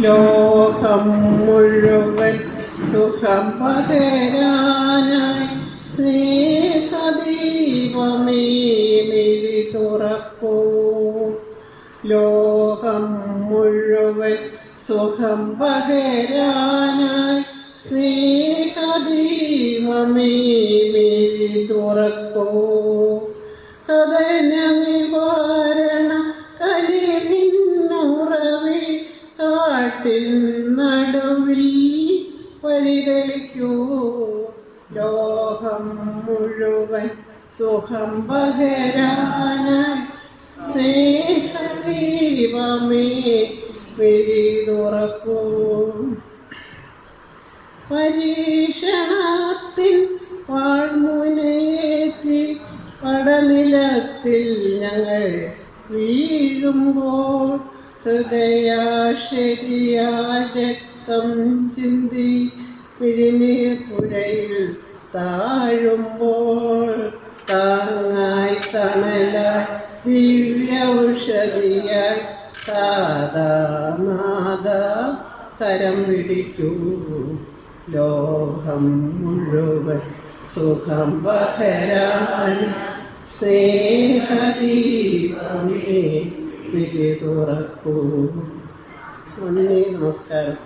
ലോകം മുഴുവൻ സുഖം പകരാനായി സ്നേഹദീപമേ മിഴി തുറക്കൂ. ലോകം മുഴുവൻ സുഖം പകരാനായി സ്നേഹദീപമേ മിഴി തുറക്കൂ. കഥന നിവാരണ കനിവിന്നുറവി കാട്ടിൽ നടുവിൽ വഴിതെളിക്കൂ. ലോകം മുഴുവൻ സുഖം പകരാനായി സ്നേഹദീപമേ മിഴി തുറക്കൂ. പരീക്ഷണത്തിൻ വാൾമുനയേറ്റി പടനിലത്തിൽ ഞങ്ങൾ വീഴുമ്പോൾ ഹൃദയാശരിയായ രക്തം ചിന്തി പിഴിനീർ പുഴയിൽ താഴുമ്പോൾ താങ്ങായി തണലായി ദിവ്യ ഔഷധിയായി താതാനാഥ കരം പിടിക്കൂ. ലോകം മുഴുവൻ സുഖം പകരാൻ സ്നേഹദീപമേ മിഴി തുറക്കൂ. നന്ദി, നമസ്കാരം.